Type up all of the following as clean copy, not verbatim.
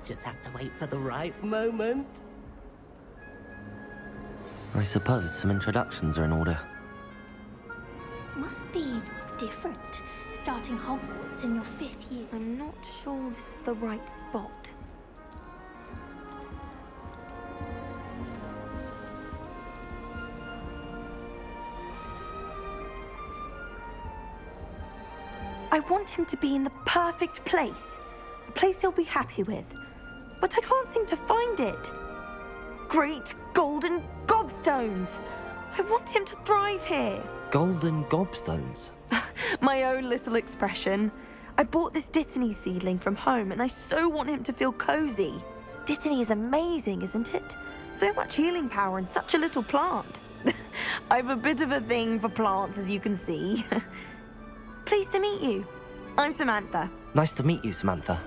Just have to wait for the right moment. I suppose some introductions are in order. Must be different, starting Hogwarts in your 5th year. I'm not sure this is the right spot. I want him to be in the perfect place. A place he'll be happy with. But I can't seem to find it. Great golden gobstones! I want him to thrive here. Golden gobstones? My own little expression. I bought this Dittany seedling from home and I so want him to feel cozy. Dittany is amazing, isn't it? So much healing power in such a little plant. I've a bit of a thing for plants, as you can see. Pleased to meet you. I'm Samantha. Nice to meet you, Samantha.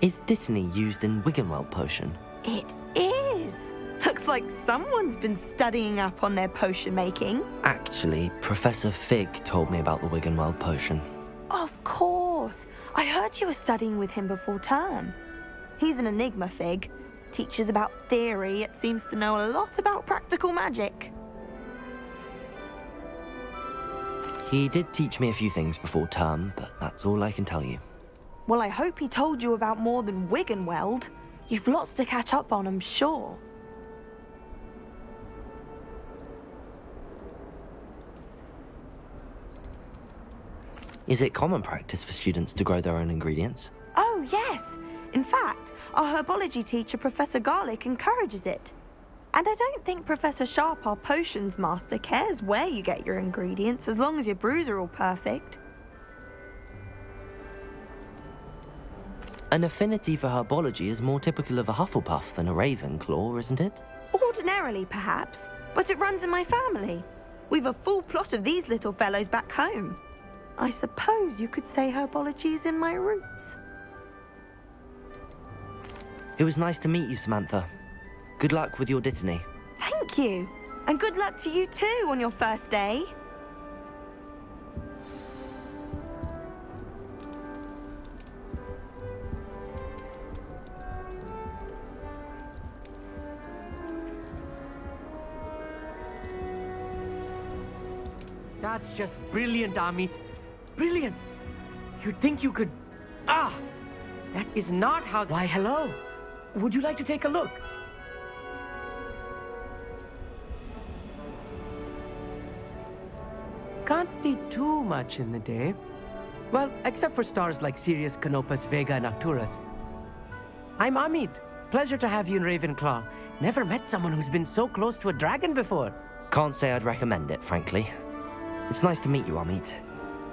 Is Dittany used in Wiggenweld potion? It is. Looks like someone's been studying up on their potion making. Actually, Professor Fig told me about the Wiggenweld potion. Of course. I heard you were studying with him before term. He's an enigma, Fig. Teaches about theory, yet seems to know a lot about practical magic. He did teach me a few things before term, but that's all I can tell you. Well, I hope he told you about more than Wiggenweld. You've lots to catch up on, I'm sure. Is it common practice for students to grow their own ingredients? Oh, yes. In fact, our herbology teacher, Professor Garlick, encourages it. And I don't think Professor Sharp, our potions master, cares where you get your ingredients, as long as your brews are all perfect. An affinity for herbology is more typical of a Hufflepuff than a Ravenclaw, isn't it? Ordinarily, perhaps, but it runs in my family. We've a full plot of these little fellows back home. I suppose you could say herbology is in my roots. It was nice to meet you, Samantha. Good luck with your Dittany. Thank you. And good luck to you too on your first day. That's just brilliant, Amit. Brilliant. You'd think you could... Ah! That is not how... Why, hello. Would you like to take a look? Can't see too much in the day. Well, except for stars like Sirius, Canopus, Vega, and Arcturus. I'm Amit. Pleasure to have you in Ravenclaw. Never met someone who's been so close to a dragon before. Can't say I'd recommend it, frankly. It's nice to meet you, Amit.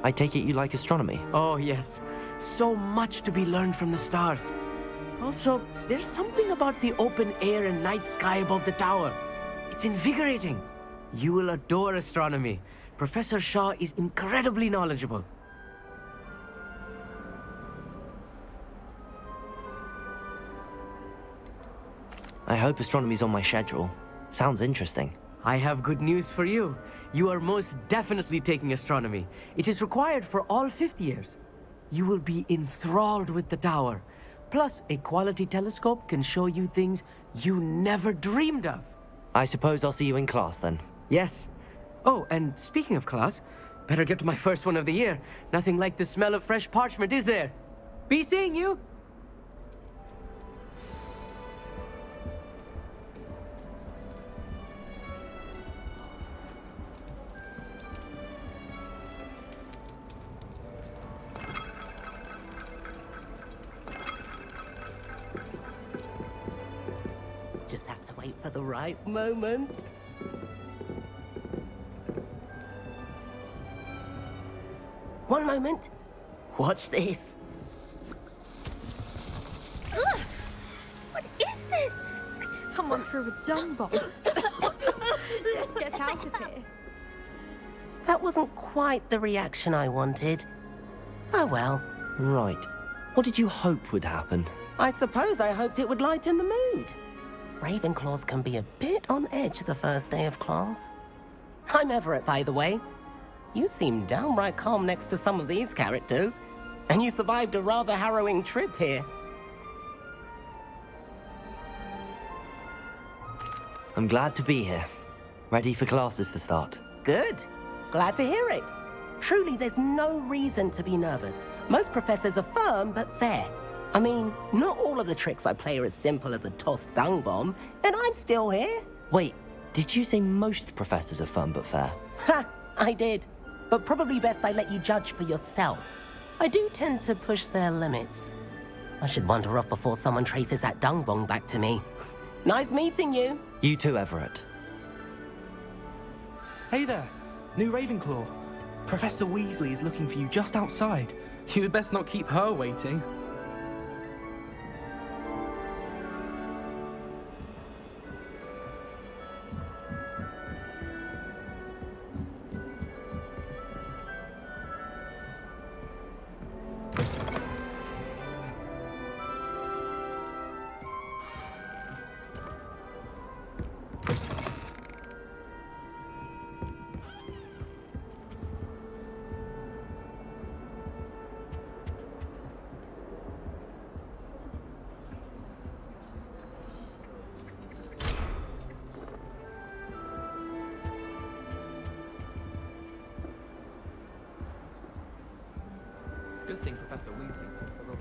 I take it you like astronomy? Oh, yes. So much to be learned from the stars. Also, there's something about the open air and night sky above the tower. It's invigorating. You will adore astronomy. Professor Shaw is incredibly knowledgeable. I hope astronomy's on my schedule. Sounds interesting. I have good news for you. You are most definitely taking astronomy. It is required for all 5th years. You will be enthralled with the tower. Plus, a quality telescope can show you things you never dreamed of. I suppose I'll see you in class then. Yes. Oh, and speaking of class, better get to my first one of the year. Nothing like the smell of fresh parchment, is there? Be seeing you! Just have to wait for the right moment. One moment. Watch this. Ugh! What is this? Someone threw a dung bomb. Let's get out of here. That wasn't quite the reaction I wanted. Oh well. Right. What did you hope would happen? I suppose I hoped it would lighten the mood. Ravenclaws can be a bit on edge the first day of class. I'm Everett, by the way. You seem downright calm next to some of these characters, and you survived a rather harrowing trip here. I'm glad to be here. Ready for classes to start. Good. Glad to hear it. Truly, there's no reason to be nervous. Most professors are firm but fair. I mean, not all of the tricks I play are as simple as a tossed dung bomb, and I'm still here. Wait, did you say most professors are fun but fair? Ha! I did. But probably best I let you judge for yourself. I do tend to push their limits. I should wander off before someone traces that dung bomb back to me. Nice meeting you. You too, Everett. Hey there, new Ravenclaw. Professor Weasley is looking for you just outside. You had best not keep her waiting. Good thing Professor Weasley's a little...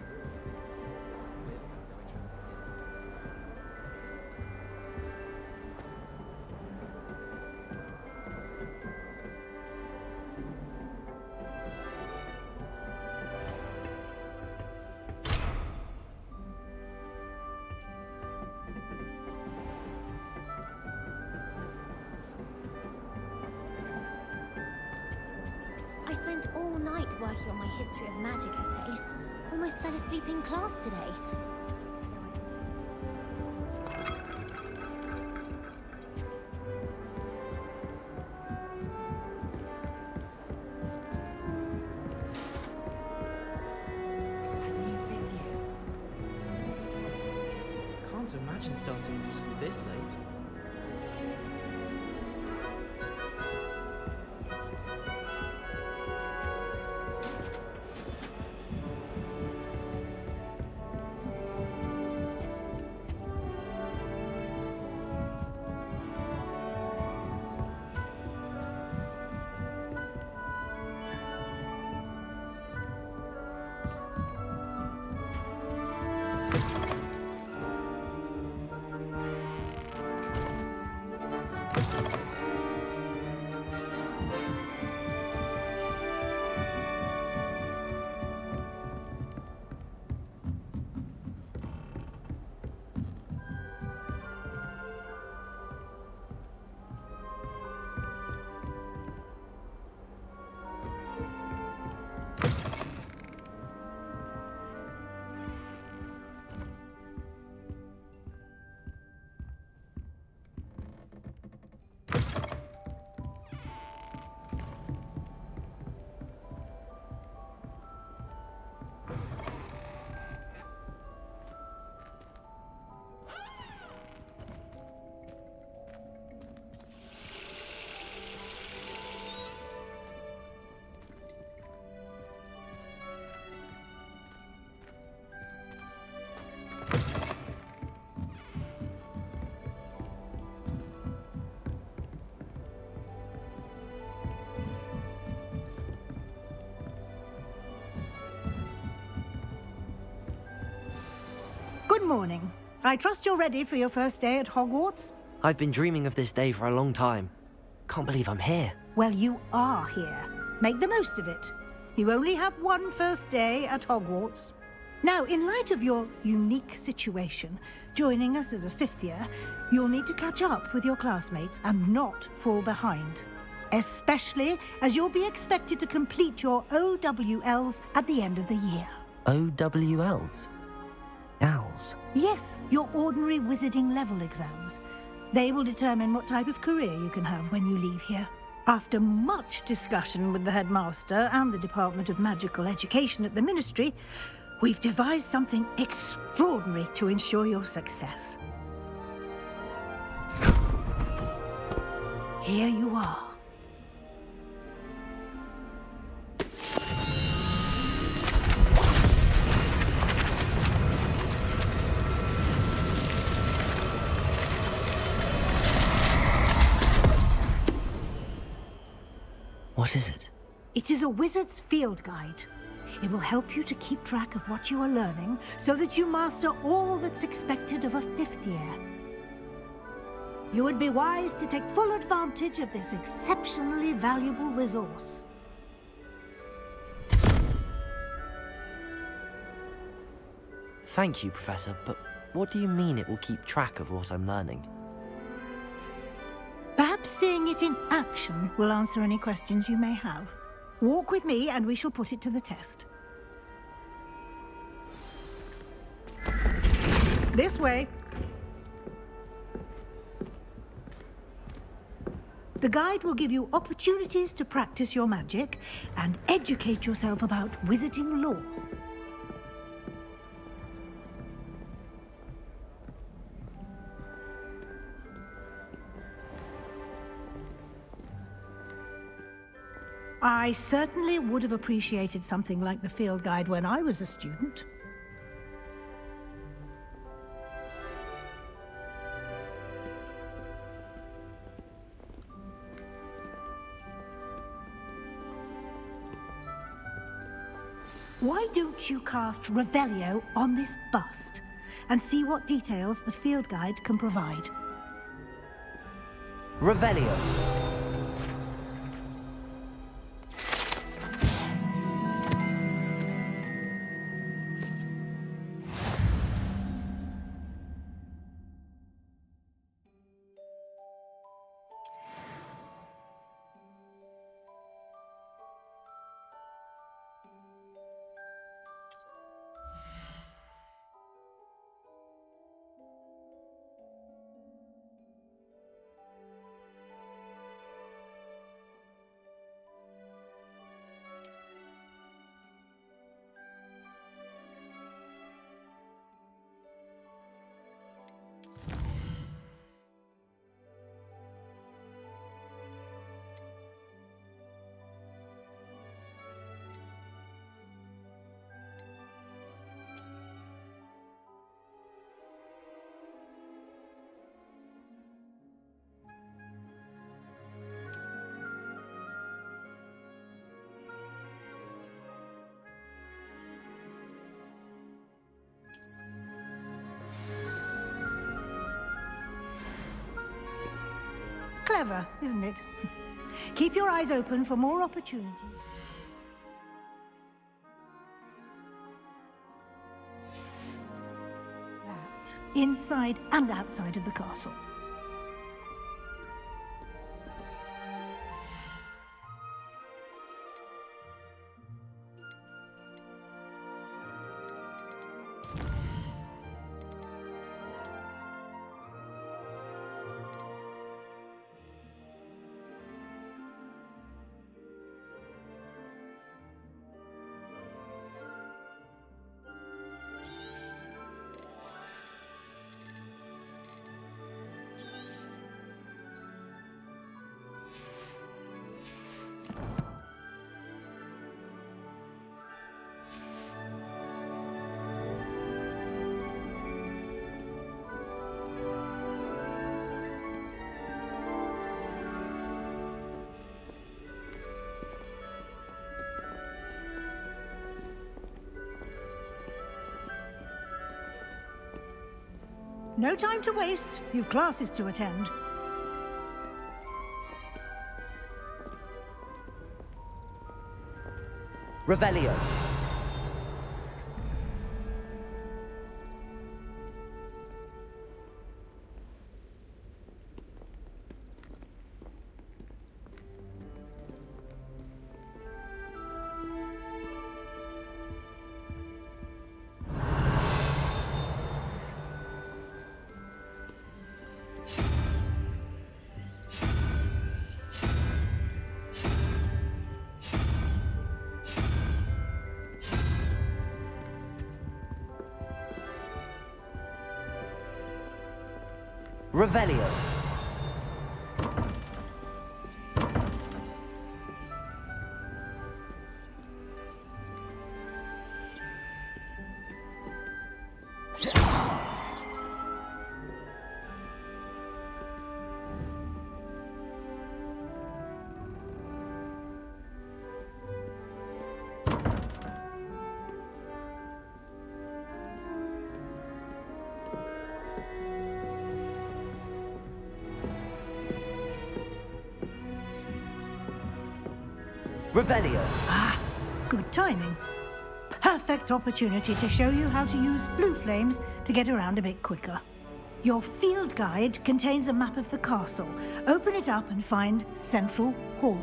I spent all night working on my history of magic essay. Almost fell asleep in class today. Can't imagine starting new school this late. Good morning. I trust you're ready for your first day at Hogwarts? I've been dreaming of this day for a long time. Can't believe I'm here. Well, you are here. Make the most of it. You only have one first day at Hogwarts. Now, in light of your unique situation, joining us as a fifth year, you'll need to catch up with your classmates and not fall behind. Especially as you'll be expected to complete your OWLs at the end of the year. OWLs? Owls? Yes, your ordinary wizarding level exams. They will determine what type of career you can have when you leave here. After much discussion with the headmaster and the Department of Magical Education at the Ministry, we've devised something extraordinary to ensure your success. Here you are. What is it? It is a wizard's field guide. It will help you to keep track of what you are learning so that you master all that's expected of a 5th year. You would be wise to take full advantage of this exceptionally valuable resource. Thank you, Professor, but what do you mean it will keep track of what I'm learning? Perhaps seeing it in action will answer any questions you may have. Walk with me and we shall put it to the test. This way. The guide will give you opportunities to practice your magic and educate yourself about wizarding lore. I certainly would have appreciated something like the field guide when I was a student. Why don't you cast Revelio on this bust and see what details the field guide can provide? Revelio. Clever, isn't it? Keep your eyes open for more opportunities. That, inside and outside of the castle. No time to waste. You've classes to attend. Revelio. Revelio. Revelio. Good timing. Perfect opportunity to show you how to use flue flames to get around a bit quicker. Your field guide contains a map of the castle. Open it up and find Central Hall.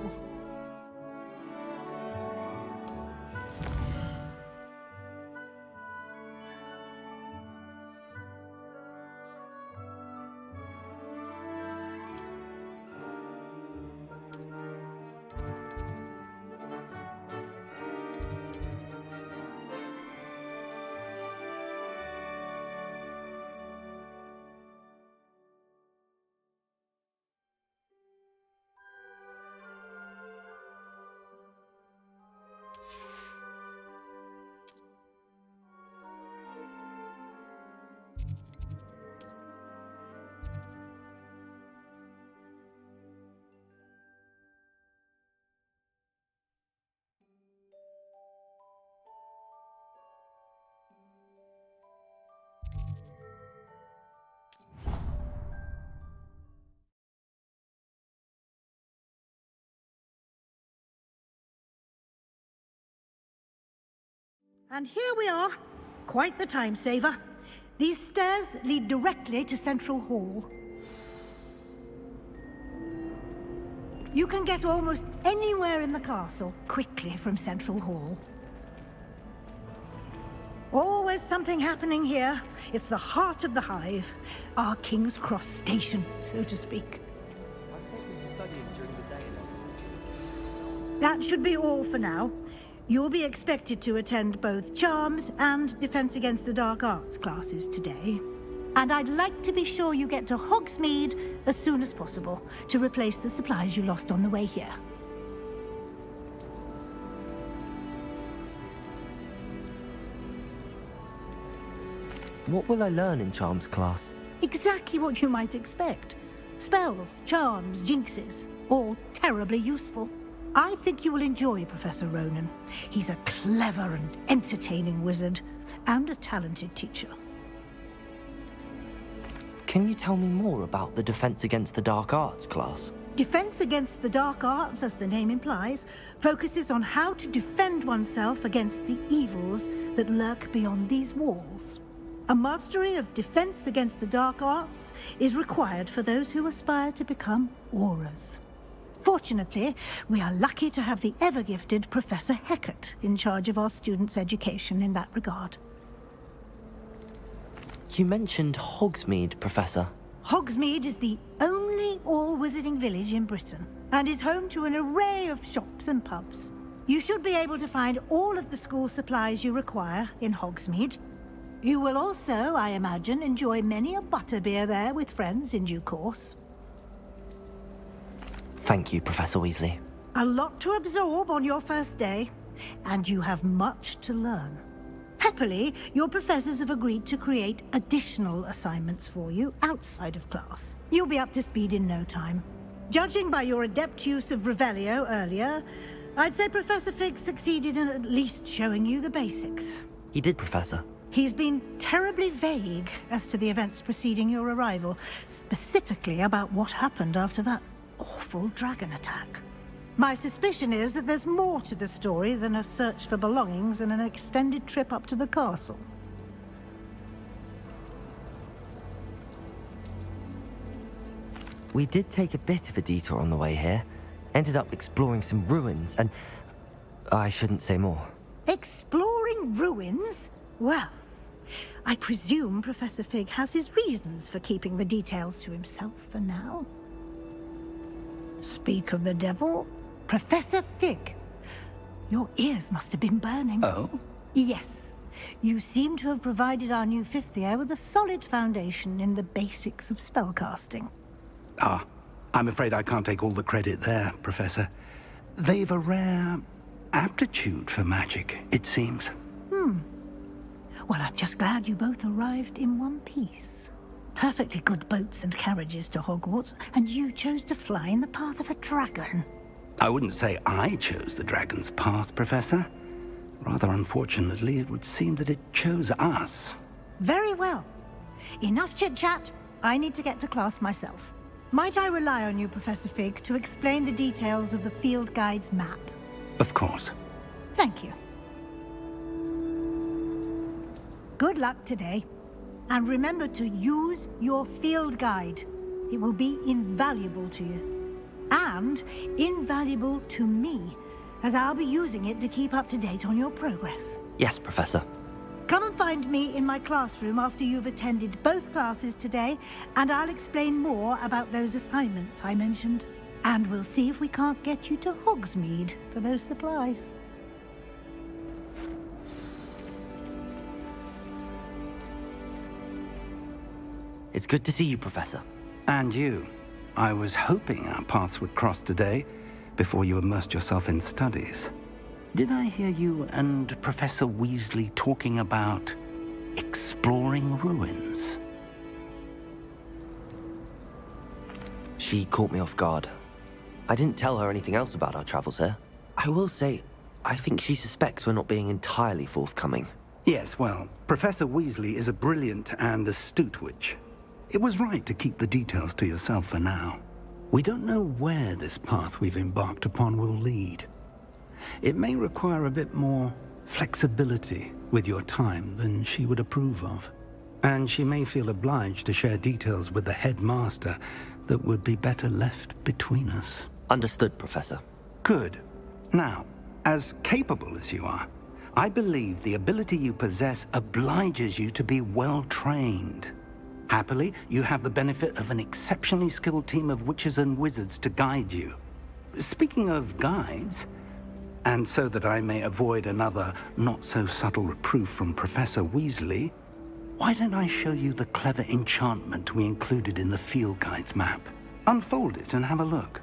And here we are. Quite the time saver. These stairs lead directly to Central Hall. You can get almost anywhere in the castle quickly from Central Hall. Always something happening here. It's the heart of the hive. Our King's Cross station, so to speak. That should be all for now. You'll be expected to attend both Charms and Defense Against the Dark Arts classes today. And I'd like to be sure you get to Hogsmeade as soon as possible to replace the supplies you lost on the way here. What will I learn in Charms class? Exactly what you might expect. Spells, charms, jinxes, all terribly useful. I think you will enjoy Professor Ronan. He's a clever and entertaining wizard, and a talented teacher. Can you tell me more about the Defense Against the Dark Arts class? Defense Against the Dark Arts, as the name implies, focuses on how to defend oneself against the evils that lurk beyond these walls. A mastery of Defense Against the Dark Arts is required for those who aspire to become auras. Fortunately, we are lucky to have the ever-gifted Professor Hecat in charge of our students' education in that regard. You mentioned Hogsmeade, Professor. Hogsmeade is the only all-wizarding village in Britain, and is home to an array of shops and pubs. You should be able to find all of the school supplies you require in Hogsmeade. You will also, I imagine, enjoy many a butterbeer there with friends in due course. Thank you, Professor Weasley. A lot to absorb on your first day, and you have much to learn. Happily, your professors have agreed to create additional assignments for you outside of class. You'll be up to speed in no time. Judging by your adept use of Revelio earlier, I'd say Professor Fig succeeded in at least showing you the basics. He did, Professor. He's been terribly vague as to the events preceding your arrival, specifically about what happened after that awful dragon attack. My suspicion is that there's more to the story than a search for belongings and an extended trip up to the castle. We did take a bit of a detour on the way here. Ended up exploring some ruins and... I shouldn't say more. Exploring ruins? Well, I presume Professor Fig has his reasons for keeping the details to himself for now. Speak of the devil, Professor Fig. Your ears must have been burning. Oh? Yes. You seem to have provided our new fifth year with a solid foundation in the basics of spellcasting. Ah, I'm afraid I can't take all the credit there, Professor. They've a rare aptitude for magic, it seems. Well, I'm just glad you both arrived in one piece. Perfectly good boats and carriages to Hogwarts, and you chose to fly in the path of a dragon. I wouldn't say I chose the dragon's path, Professor. Rather unfortunately, it would seem that it chose us. Very well. Enough chit-chat. I need to get to class myself. Might I rely on you, Professor Fig, to explain the details of the field guide's map? Of course. Thank you. Good luck today. And remember to use your field guide. It will be invaluable to you. And invaluable to me, as I'll be using it to keep up to date on your progress. Yes, Professor. Come and find me in my classroom after you've attended both classes today, and I'll explain more about those assignments I mentioned. And we'll see if we can't get you to Hogsmeade for those supplies. It's good to see you, Professor. And you. I was hoping our paths would cross today, before you immersed yourself in studies. Did I hear you and Professor Weasley talking about exploring ruins? She caught me off guard. I didn't tell her anything else about our travels here. I will say, I think she suspects we're not being entirely forthcoming. Yes, well, Professor Weasley is a brilliant and astute witch. It was right to keep the details to yourself for now. We don't know where this path we've embarked upon will lead. It may require a bit more flexibility with your time than she would approve of. And she may feel obliged to share details with the headmaster that would be better left between us. Understood, Professor. Good. Now, as capable as you are, I believe the ability you possess obliges you to be well trained. Happily, you have the benefit of an exceptionally skilled team of witches and wizards to guide you. Speaking of guides, and so that I may avoid another not-so-subtle reproof from Professor Weasley, why don't I show you the clever enchantment we included in the field guide's map? Unfold it and have a look.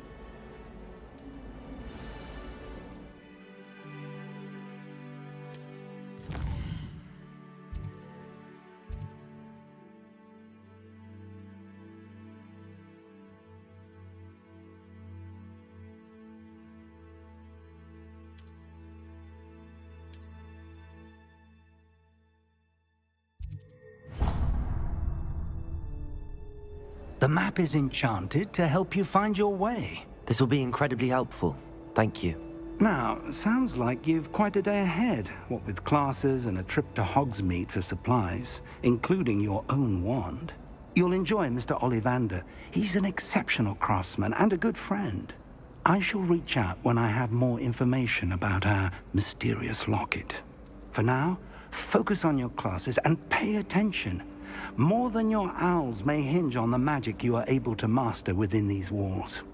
The map is enchanted to help you find your way. This will be incredibly helpful. Thank you. Now, sounds like you've quite a day ahead, what with classes and a trip to Hogsmeade for supplies, including your own wand. You'll enjoy Mr. Ollivander. He's an exceptional craftsman and a good friend. I shall reach out when I have more information about our mysterious locket. For now, focus on your classes and pay attention. More than your owls may hinge on the magic you are able to master within these walls.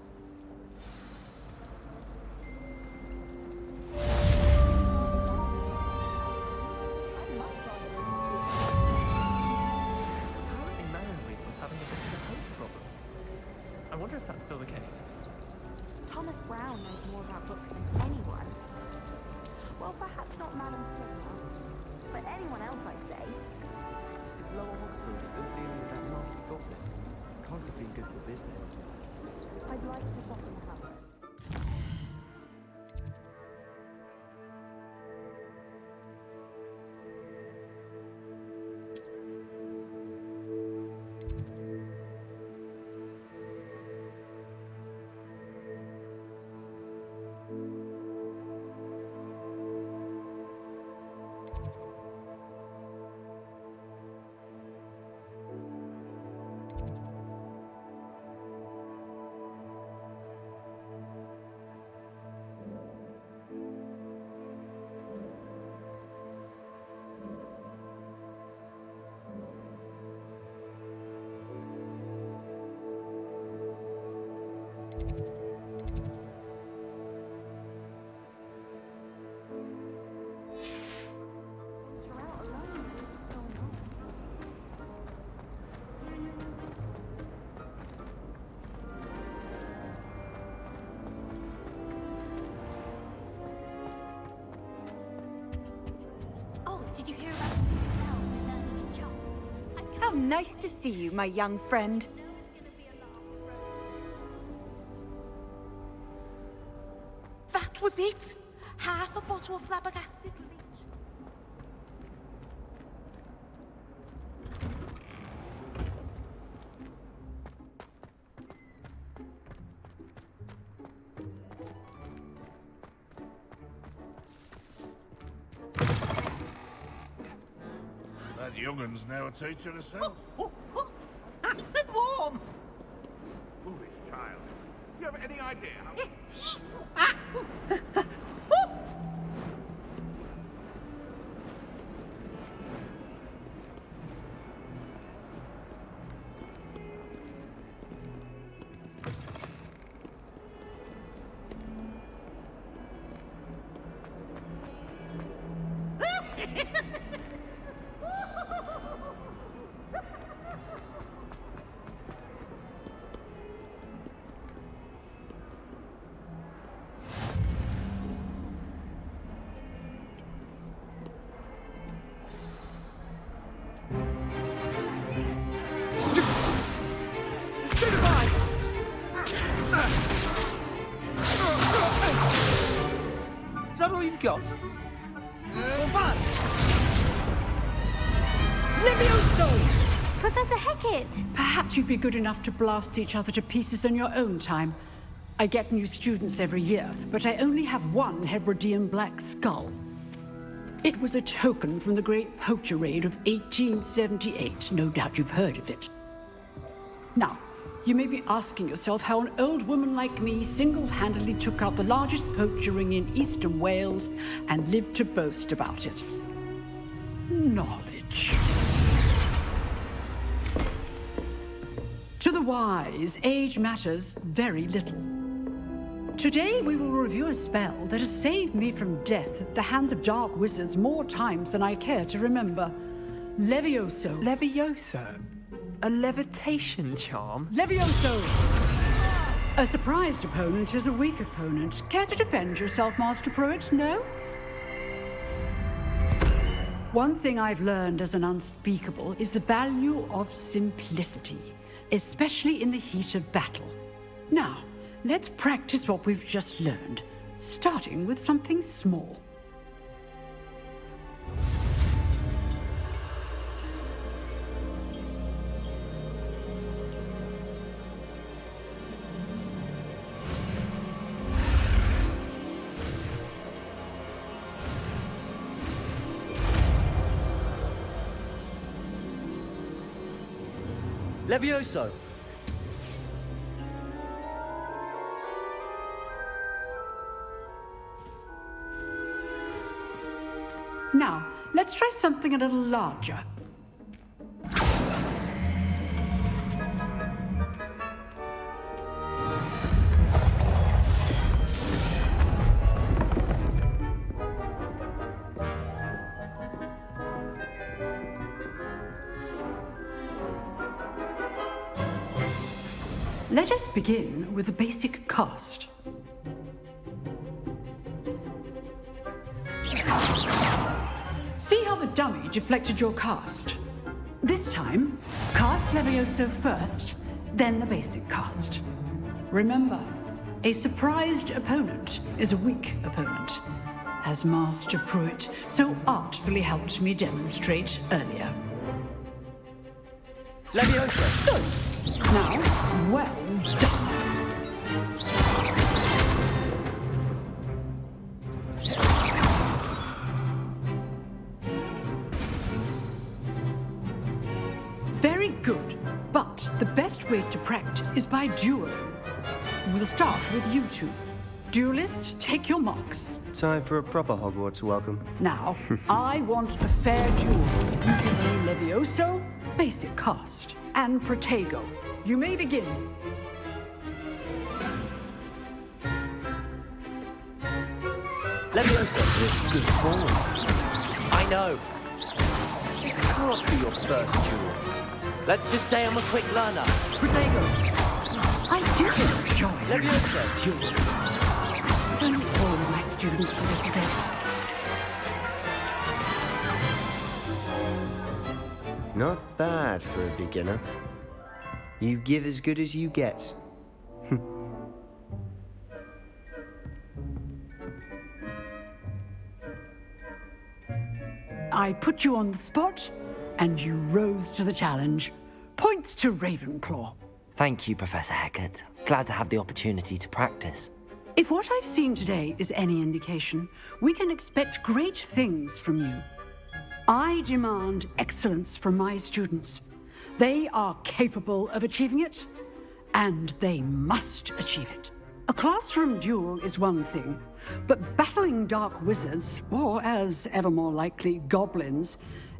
I wonder if that's still the case. Thomas Brown knows more about books than anyone. Well, perhaps not Madam Seymour, but anyone else, I'd say. If Lower Hogsmeade is still dealing with that nasty goblin, can't have been good for business. I'd like to soften the house. Did you hear about the spell we're learning in Charles? How nice to see you, my young friend. That was it? Half a bottle of flabbergasted leech. That young'un's now a teacher herself. Nice and warm. Foolish child. Do you have any idea how... Is that all you've got? Levioso! Professor Hecat! Perhaps you'd be good enough to blast each other to pieces in your own time. I get new students every year, but I only have one Hebridean black skull. It was a token from the Great Poacher Raid of 1878. No doubt you've heard of it. Now, you may be asking yourself how an old woman like me single-handedly took out the largest poacher ring in eastern Wales and lived to boast about it. Knowledge. To the wise, age matters very little. Today we will review a spell that has saved me from death at the hands of dark wizards more times than I care to remember. Levioso. Levioso? A levitation charm? Levioso! A surprised opponent is a weak opponent. Care to defend yourself, Master Pruitt? No? One thing I've learned as an unspeakable is the value of simplicity, especially in the heat of battle. Now, let's practice what we've just learned, starting with something small. Levioso! Now, let's try something a little larger. Let us begin with the basic cast. See how the dummy deflected your cast? This time, cast Levioso first, then the basic cast. Remember, a surprised opponent is a weak opponent, as Master Pruitt so artfully helped me demonstrate earlier. Levioso! Good. Now, well done. Very good, but the best way to practice is by dueling. We'll start with you two. Duelists, take your marks. Time for a proper Hogwarts welcome. Now, I want a fair duel using the Levioso, basic cast, and Protego. You may begin. Levioso is good form. I know. This can't be your first duel. Let's just say I'm a quick learner. Protego! I do enjoy Levioso! duels. If only all of my students were this adept. Not bad for a beginner. You give as good as you get. I put you on the spot, and you rose to the challenge. Points to Ravenclaw. Thank you, Professor Hecat. Glad to have the opportunity to practice. If what I've seen today is any indication, we can expect great things from you. I demand excellence from my students. They are capable of achieving it, and they must achieve it. A classroom duel is one thing, but battling dark wizards, or as ever more likely, goblins,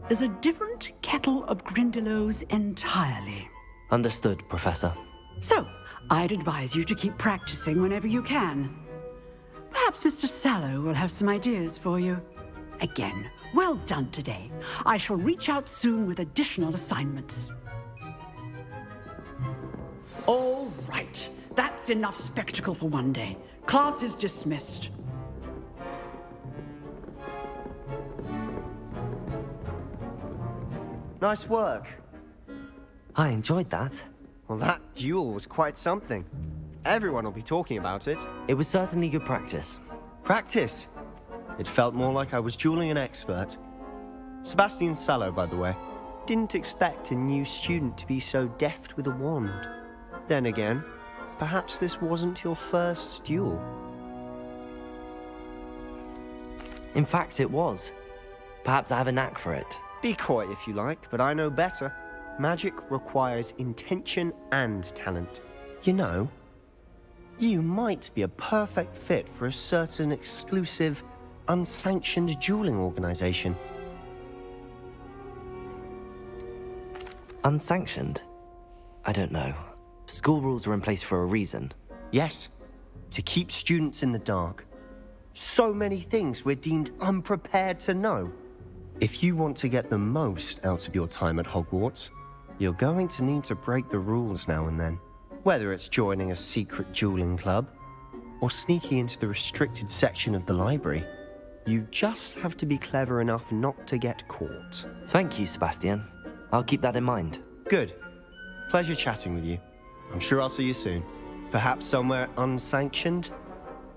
is a different kettle of Grindylows entirely. Understood, Professor. So, I'd advise you to keep practicing whenever you can. Perhaps Mr. Sallow will have some ideas for you. Again, well done today. I shall reach out soon with additional assignments. All right. That's enough spectacle for one day. Class is dismissed. Nice work. I enjoyed that. Well, that duel was quite something. Everyone will be talking about it. It was certainly good practice. Practice? It felt more like I was dueling an expert. Sebastian Sallow, by the way. Didn't expect a new student to be so deft with a wand. Then again, perhaps this wasn't your first duel. In fact, it was. Perhaps I have a knack for it. Be coy if you like, but I know better. Magic requires intention and talent. You know, you might be a perfect fit for a certain exclusive, unsanctioned dueling organization. Unsanctioned? I don't know. School rules are in place for a reason. Yes, to keep students in the dark. So many things we're deemed unprepared to know. If you want to get the most out of your time at Hogwarts, you're going to need to break the rules now and then. Whether it's joining a secret dueling club, or sneaking into the restricted section of the library, you just have to be clever enough not to get caught. Thank you, Sebastian. I'll keep that in mind. Good. Pleasure chatting with you. I'm sure I'll see you soon. Perhaps somewhere unsanctioned?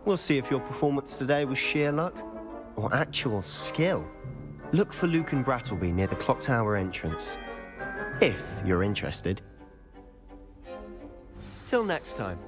We'll see if your performance today was sheer luck or actual skill. Look for Luke and Brattleby near the clock tower entrance, if you're interested. Till next time.